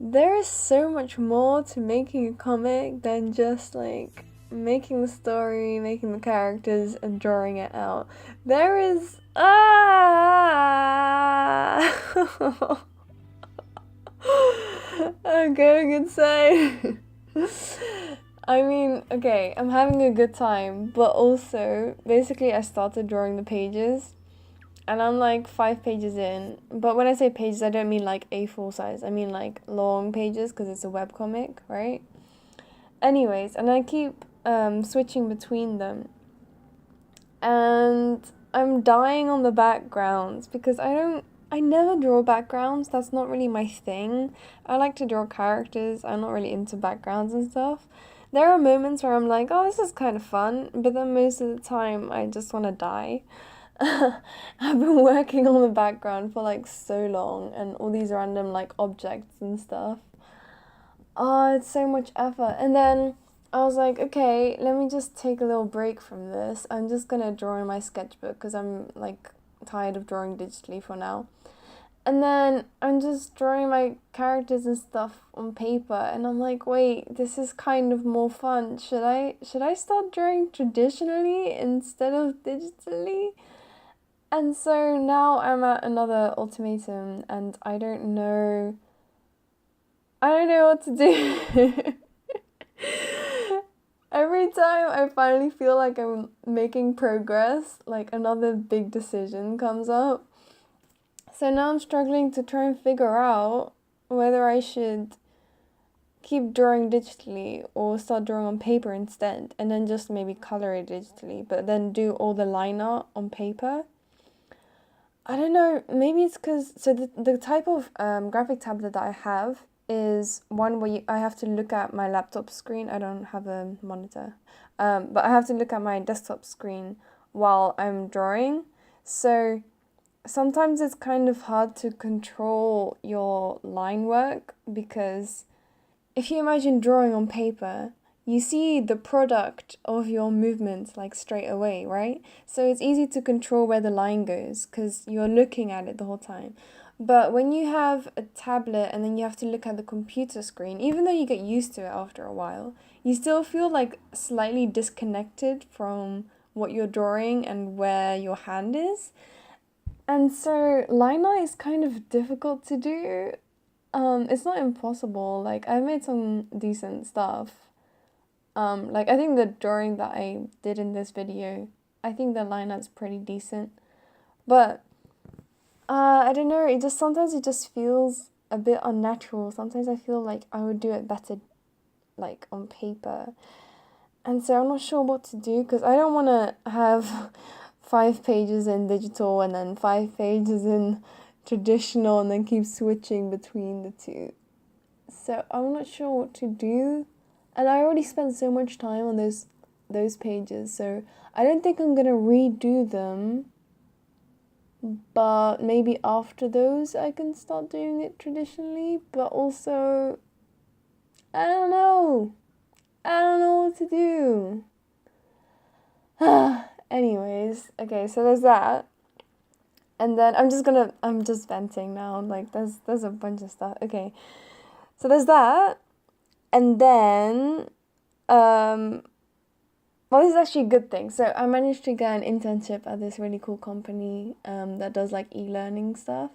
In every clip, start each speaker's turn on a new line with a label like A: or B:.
A: there is so much more to making a comic than just like making the story, making the characters, and drawing it out. There is I'm going insane. I mean, okay, I'm having a good time, but also basically I started drawing the pages and I'm like 5 pages in. But when I say pages, I don't mean like A4 size. I mean like long pages because it's a webcomic, right? Anyways, and I keep switching between them. And I'm dying on the backgrounds because I never draw backgrounds. That's not really my thing. I like to draw characters. I'm not really into backgrounds and stuff. There are moments where I'm like, oh, this is kind of fun, but then most of the time I just want to die. I've been working on the background for like so long and all these random like objects and stuff. Oh, it's so much effort. And then I was like, okay, let me just take a little break from this. I'm just gonna draw in my sketchbook because I'm like tired of drawing digitally for now. And then I'm just drawing my characters and stuff on paper and I'm like, wait, this is kind of more fun. Should I start drawing traditionally instead of digitally? And so now I'm at another ultimatum and I don't know what to do. Every time I finally feel like I'm making progress, like another big decision comes up. So now I'm struggling to try and figure out whether I should keep drawing digitally or start drawing on paper instead and then just maybe color it digitally, but then do all the line art on paper. I don't know, maybe it's because, so the type of graphic tablet that I have is one where I have to look at my laptop screen. I don't have a monitor, but I have to look at my desktop screen while I'm drawing. So sometimes it's kind of hard to control your line work because if you imagine drawing on paper, you see the product of your movements like straight away, right? So it's easy to control where the line goes because you're looking at it the whole time. But when you have a tablet and then you have to look at the computer screen, even though you get used to it after a while, you still feel like slightly disconnected from what you're drawing and where your hand is. And so line art is kind of difficult to do. It's not impossible. Like I've made some decent stuff. Like I think the drawing that I did in this video, I think the line art's pretty decent. But I don't know, sometimes it just feels a bit unnatural. Sometimes I feel like I would do it better like on paper. And so I'm not sure what to do because I don't want to have 5 pages in digital and then 5 pages in traditional and then keep switching between the two. So I'm not sure what to do. And I already spent so much time on those pages, so I don't think I'm gonna redo them. But maybe after those I can start doing it traditionally. But also, I don't know. I don't know what to do. Anyways, okay, so there's that. And then I'm just venting now. Like there's a bunch of stuff. Okay. So there's that. And then well, this is actually a good thing. So I managed to get an internship at this really cool company that does like e-learning stuff.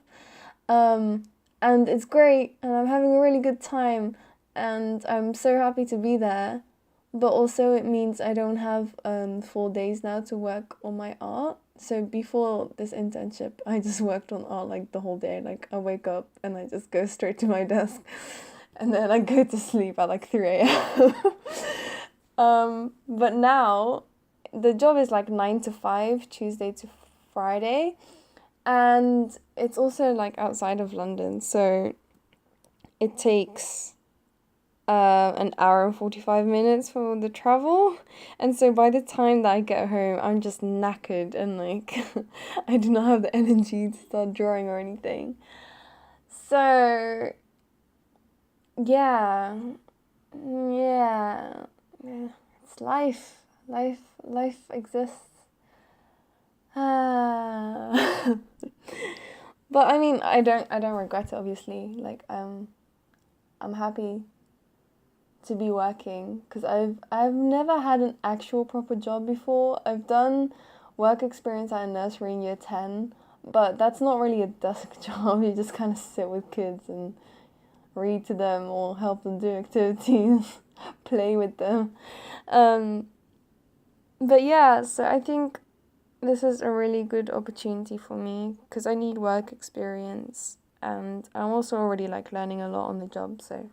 A: And it's great and I'm having a really good time and I'm so happy to be there. But also it means I don't have 4 days now to work on my art. So before this internship, I just worked on art like the whole day. Like I wake up and I just go straight to my desk and then I go to sleep at like 3 a.m. But now the job is like 9 to 5, Tuesday to Friday. And it's also like outside of London. So it takes an hour and 45 minutes for the travel. And so by the time that I get home, I'm just knackered and like I do not have the energy to start drawing or anything. So yeah, it's life. Life exists. But I mean, I don't regret it, obviously. Like I'm happy to be working because I've never had an actual proper job before. I've done work experience at a nursery in year 10, but that's not really a desk job. You just kind of sit with kids and read to them or help them do activities, play with them. But yeah, so I think this is a really good opportunity for me because I need work experience and I'm also already like learning a lot on the job, so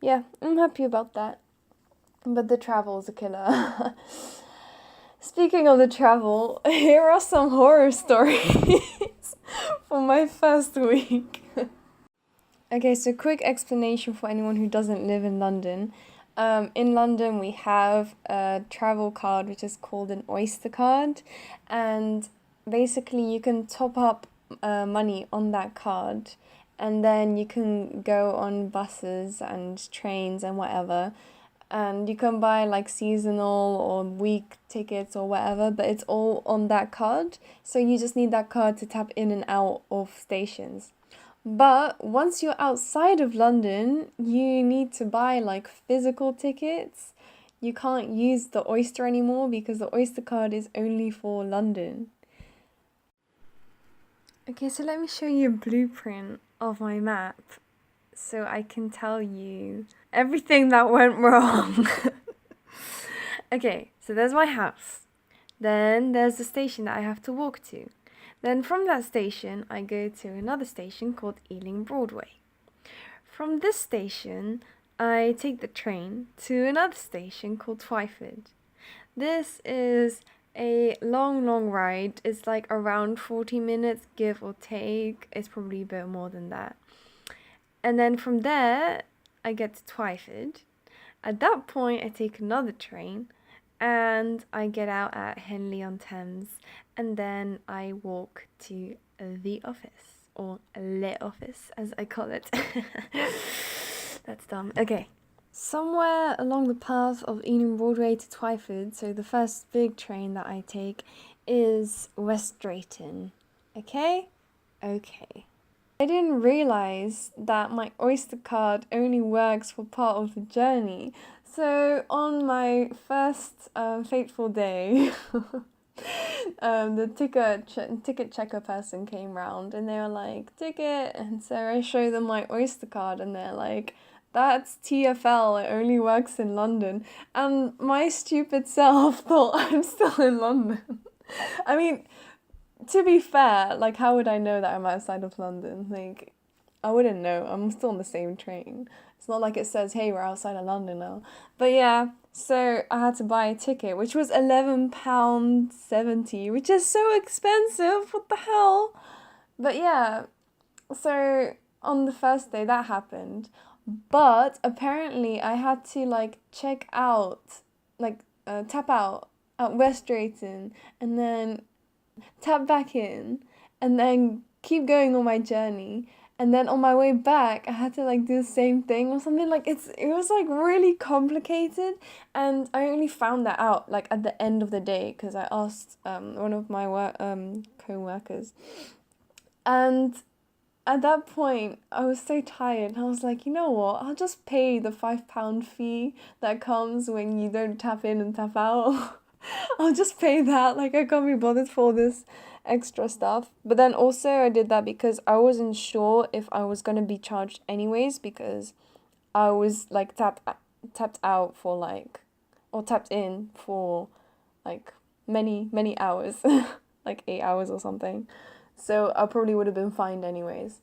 A: yeah, I'm happy about that. But the travel is a killer. Speaking of the travel, here are some horror stories for my first week. Okay, so quick explanation for anyone who doesn't live in London. In London, we have a travel card which is called an Oyster card, and basically you can top up money on that card, and then you can go on buses and trains and whatever, and you can buy like seasonal or week tickets or whatever, but it's all on that card, so you just need that card to tap in and out of stations. But once you're outside of London, you need to buy like physical tickets. You can't use the Oyster anymore because the Oyster card is only for London. Okay, so let me show you a blueprint of my map so I can tell you everything that went wrong. Okay, so there's my house. Then there's the station that I have to walk to. Then from that station, I go to another station called Ealing Broadway. From this station, I take the train to another station called Twyford. This is a long ride. It's like around 40 minutes, give or take. It's probably a bit more than that. And then from there, I get to Twyford. At that point, I take another train and I get out at Henley-on-Thames, and then I walk to the office, or le office as I call it. That's dumb. Okay. Somewhere along the path of Ealing Broadway to Twyford, so the first big train that I take is West Drayton. Okay? Okay. I didn't realise that my Oyster card only works for part of the journey. So on my first fateful day, the ticket checker person came round and they were like, ticket, and so I show them my Oyster card and they're like, that's TFL, it only works in London. And my stupid self thought I'm still in London. I mean, to be fair, like, how would I know that I'm outside of London? Like, I wouldn't know. I'm still on the same train. It's not like it says, hey, we're outside of London now. But yeah, so I had to buy a ticket, which was £11.70, which is so expensive. What the hell? But yeah, so on the first day that happened. But apparently I had to like check out, like tap out at West Drayton and then tap back in and then keep going on my journey. And then on my way back, I had to like do the same thing or something. Like it was like really complicated, and I only found that out like at the end of the day because I asked one of my co-workers, and at that point I was so tired. I was like, you know what? I'll just pay the £5 fee that comes when you don't tap in and tap out. I'll just pay that. Like I can't be bothered for this extra stuff. But then also I did that because I wasn't sure if I was going to be charged anyways, because I was like tapped out for like, or tapped in for like many hours, like 8 hours or something. So I probably would have been fined anyways.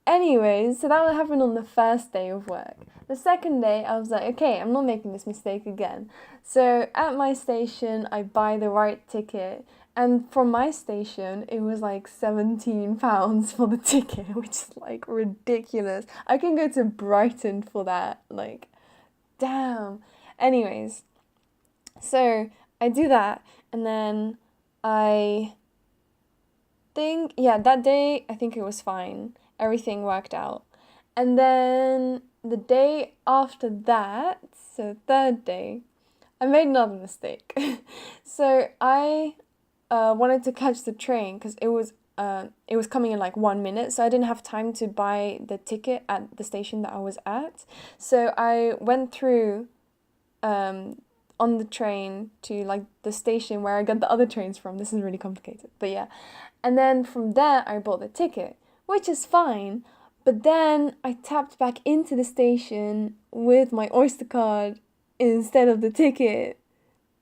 A: Anyways, so that happened on the first day of work. The second day, I was like, okay, I'm not making this mistake again. So at my station, I buy the right ticket. And from my station, it was like £17 for the ticket, which is like ridiculous. I can go to Brighton for that. Like, damn. Anyways, so I do that. And then I think, yeah, that day, I think it was fine. Everything worked out. And then the day after that, so third day, I made another mistake. So I wanted to catch the train because it was it was coming in like 1 minute, so I didn't have time to buy the ticket at the station that I was at. So I went through on the train to like the station where I got the other trains from. This is really complicated, but yeah. And then from there I bought the ticket, which is fine. But then I tapped back into the station with my Oyster card instead of the ticket.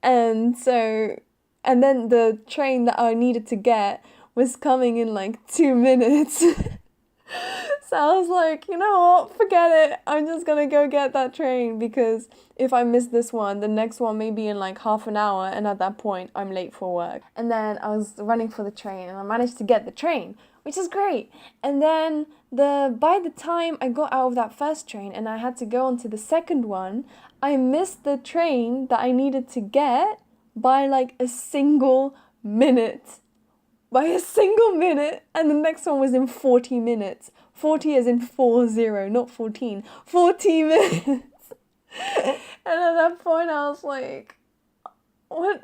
A: And then the train that I needed to get was coming in like 2 minutes. So I was like, you know what, forget it. I'm just gonna go get that train, because if I miss this one, the next one may be in like half an hour, and at that point I'm late for work. And then I was running for the train and I managed to get the train, which is great. And then by the time I got out of that first train and I had to go on to the second one, I missed the train that I needed to get by like a single minute. By a single minute, and the next one was in 40 minutes. 40 as in 40, not 14. 40 minutes. And at that point I was like, what?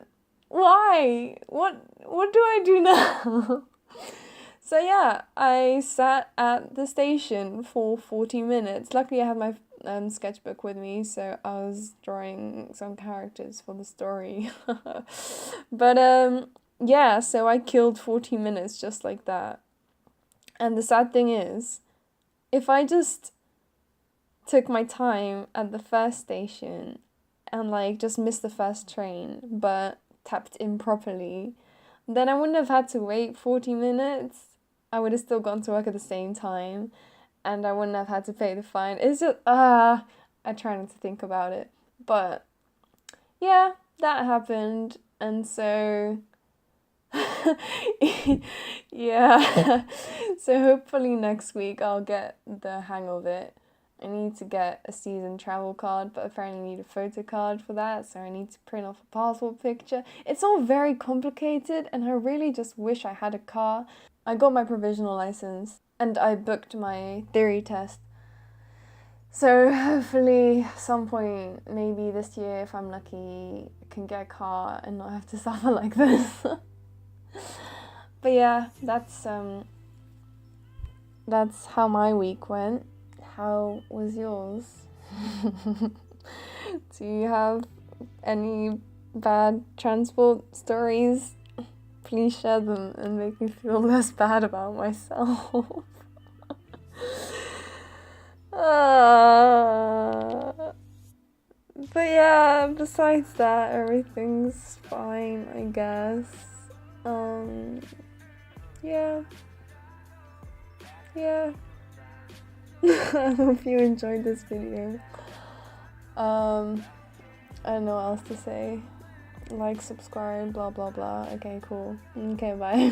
A: Why? What do I do now? So yeah, I sat at the station for 40 minutes. Luckily I had my sketchbook with me, so I was drawing some characters for the story. But yeah, so I killed 40 minutes just like that. And the sad thing is, if I just took my time at the first station and like just missed the first train but tapped in properly, then I wouldn't have had to wait 40 minutes. I would have still gone to work at the same time, and I wouldn't have had to pay the fine. It's just, I try not to think about it. But yeah, that happened, and so yeah. So hopefully next week I'll get the hang of it. I need to get a season travel card, but apparently I need a photo card for that, so I need to print off a passport picture. It's all very complicated, and I really just wish I had a car. I got my provisional license and I booked my theory test. So hopefully some point, maybe this year if I'm lucky, I can get a car and not have to suffer like this. But yeah, that's how my week went. How was yours? Do you have any bad transport stories? Please share them and make me feel less bad about myself. But yeah, besides that, everything's fine, I guess. Yeah. I hope you enjoyed this video. I don't know what else to say. Like, subscribe, blah blah blah. Okay, cool. Okay, bye.